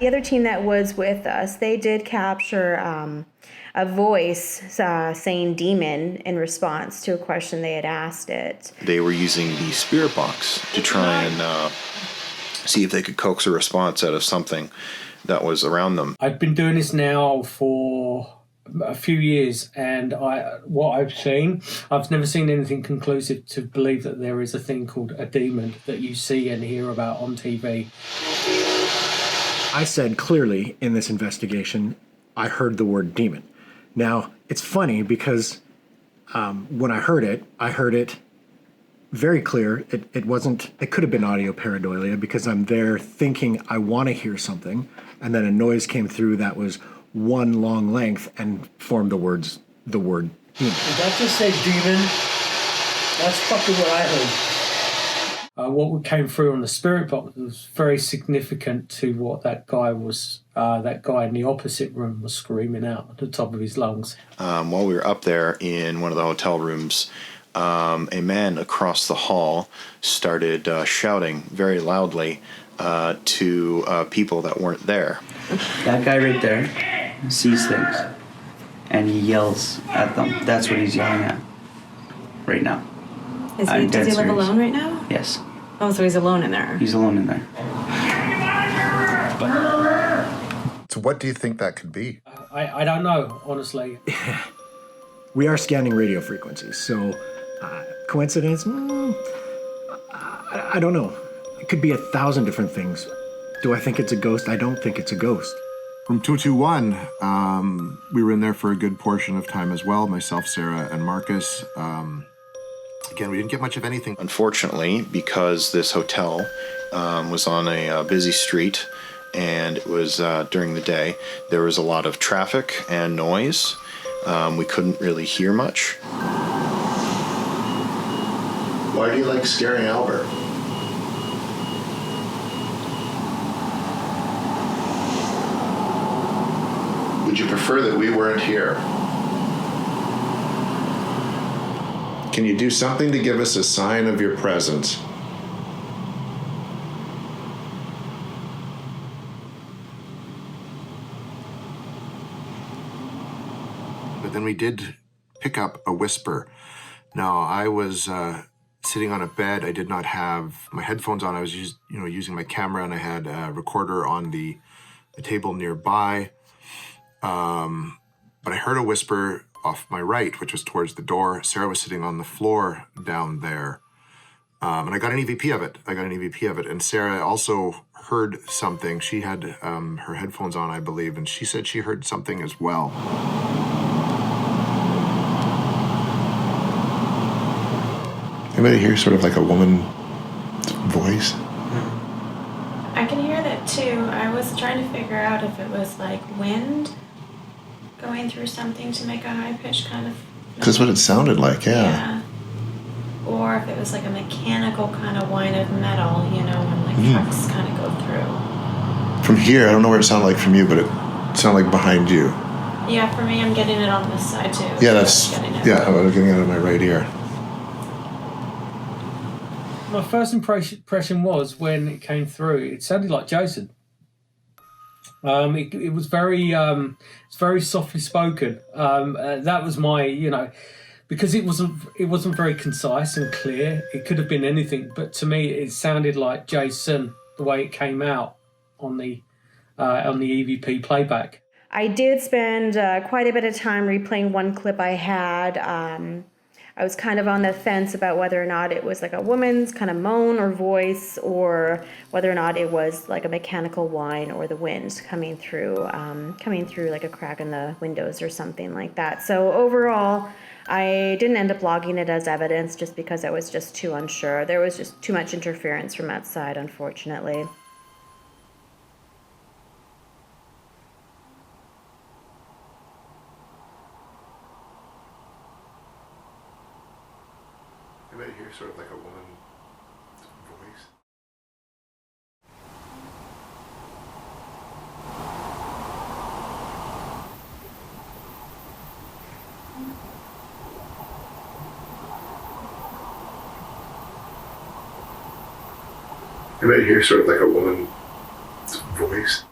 The other team that was with us, they did capture a voice saying demon in response to a question they had asked it. They were using the spirit box to try and see if they could coax a response out of something that was around them. I've been doing this now for a few years, and what I've seen, I've never seen anything conclusive to believe that there is a thing called a demon that you see and hear about on TV. I said clearly in this investigation, I heard the word demon. Now, it's funny because when I heard it very clear. It could have been audio pareidolia because I'm there thinking I want to hear something, and then a noise came through that was one long length and formed the word demon. Did that just say demon? That's fucking what I heard. What came through on the spirit box was very significant to what that guy in the opposite room was screaming out at the top of his lungs. While we were up there in one of the hotel rooms, a man across the hall started shouting very loudly to people that weren't there. That guy right there sees things, and he yells at them. That's what he's yelling at right now. Does he live alone right now? Yes. Oh, so he's alone in there. He's alone in there. So what do you think that could be? I don't know, honestly. We are scanning radio frequencies, so coincidence? I don't know. It could be 1,000 different things. Do I think it's a ghost? I don't think it's a ghost. From 221, we were in there for a good portion of time as well, myself, Sarah, and Marcus. Again, we didn't get much of anything. Unfortunately, because this hotel was on a busy street and it was during the day, there was a lot of traffic and noise. We couldn't really hear much. Why do you like scaring Albert? Would you prefer that we weren't here? Can you do something to give us a sign of your presence? But then we did pick up a whisper. Now, I was sitting on a bed. I did not have my headphones on. I was using my camera, and I had a recorder on the table nearby. But I heard a whisper off my right, which was towards the door. Sarah was sitting on the floor down there. And I got an EVP of it. And Sarah also heard something. She had her headphones on, I believe, and she said she heard something as well. Anybody hear sort of like a woman's voice? I can hear that too. I was trying to figure out if it was like wind going through something to make a high-pitched kind of... That's what it sounded like, yeah. Or if it was like a mechanical kind of whine of metal, when like trucks kind of go through. From here, I don't know where it sounded like from you, but it sounded like behind you. Yeah, for me, I'm getting it on this side too. Yeah, I'm getting it on my right ear. My first impression was when it came through, it sounded like Jason. It was very softly spoken. That was my, because it wasn't very concise and clear. It could have been anything, but to me, it sounded like Jason the way it came out on the EVP playback. I did spend quite a bit of time replaying one clip I had. I was kind of on the fence about whether or not it was like a woman's kind of moan or voice, or whether or not it was like a mechanical whine or the wind coming through like a crack in the windows or something like that. So overall, I didn't end up logging it as evidence just because I was just too unsure. There was just too much interference from outside, unfortunately. Anybody hear sort of like a woman's voice? Anybody hear sort of like a woman's voice?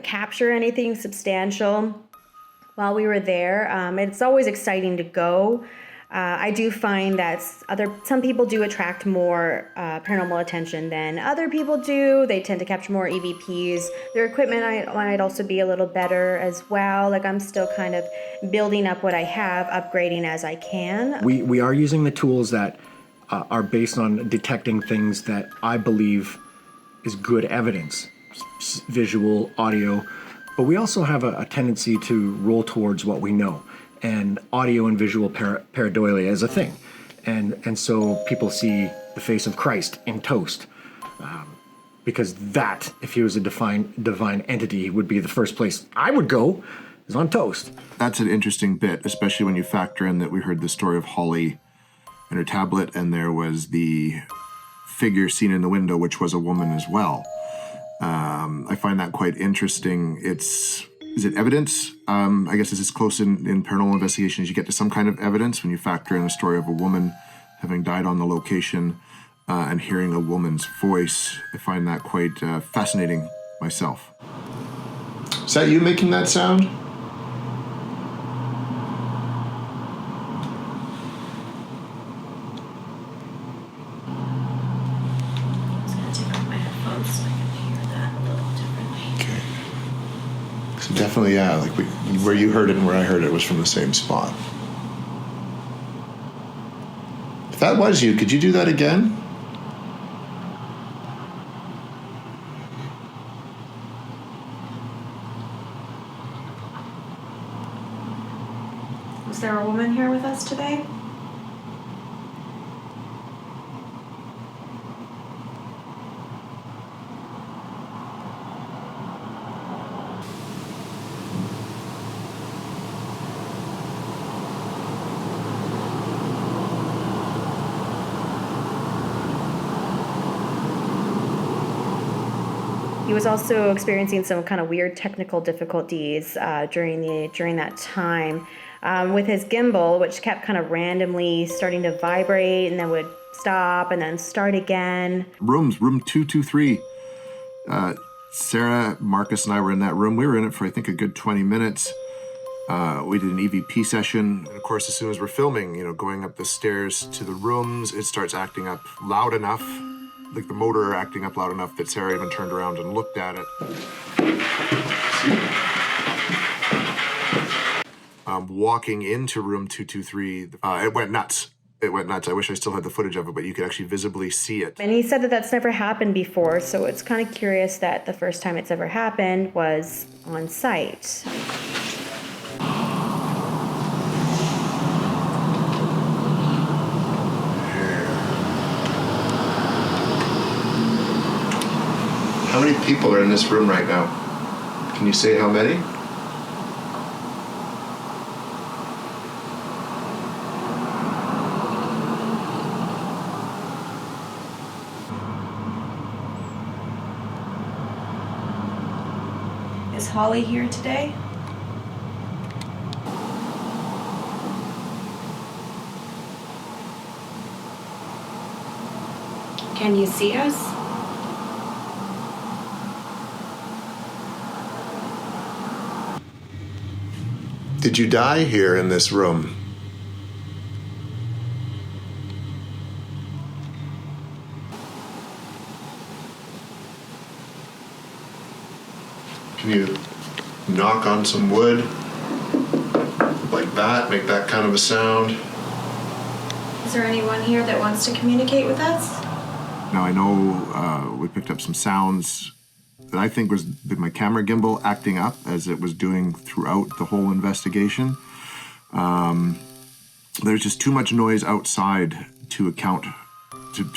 capture anything substantial while we were there. It's always exciting to go. I do find that some people do attract more paranormal attention than other people do. They tend to capture more EVPs. Their equipment might also be a little better as well. Like, I'm still kind of building up what I have, upgrading as I can. We are using the tools that are based on detecting things that I believe is good evidence, visual, audio, but we also have a tendency to roll towards what we know. And audio and visual pareidolia is a thing. And so people see the face of Christ in toast. Because that, if he was a divine entity, would be the first place I would go, is on toast. That's an interesting bit, especially when you factor in that we heard the story of Holly and her tablet, and there was the figure seen in the window, which was a woman as well. I find that quite interesting. Is it evidence? I guess it's as close in paranormal investigation as you get to some kind of evidence when you factor in a story of a woman having died on the location and hearing a woman's voice. I find that quite fascinating myself. Is that you making that sound? I was gonna take off my headphones so I can hear that a little differently. Okay. So definitely, yeah, like where you heard it and where I heard it was from the same spot. If that was you, could you do that again? Was there a woman here with us today? He was also experiencing some kind of weird technical difficulties during that time with his gimbal, which kept kind of randomly starting to vibrate and then would stop and then start again. Room 223. Sarah, Marcus, and I were in that room. We were in it for, I think, a good 20 minutes. We did an EVP session. And of course, as soon as we're filming, going up the stairs to the rooms, it starts acting up loud enough, like the motor acting up loud enough that Sarah even turned around and looked at it. Walking into room 223, it went nuts. I wish I still had the footage of it, but you could actually visibly see it. And he said that that's never happened before, so it's kind of curious that the first time it's ever happened was on site. How many people are in this room right now? Can you say how many? Is Holly here today? Can you see us? Did you die here in this room? Can you knock on some wood like that, make that kind of a sound? Is there anyone here that wants to communicate with us? Now, I know we picked up some sounds that I think was my camera gimbal acting up as it was doing throughout the whole investigation. There's just too much noise outside to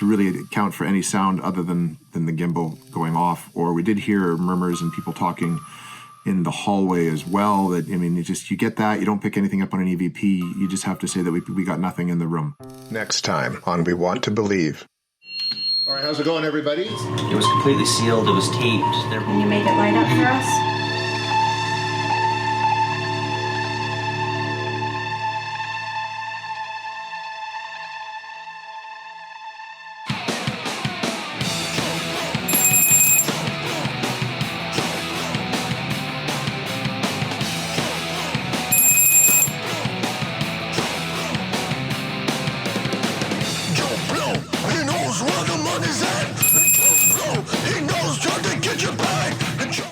really account for any sound other than the gimbal going off. Or we did hear murmurs and people talking in the hallway as well. That, I mean, you get that, you don't pick anything up on an EVP, you just have to say that we got nothing in the room. Next time on We Want to Believe. All right, how's it going, everybody? It was completely sealed. It was taped. And you made it light up for us?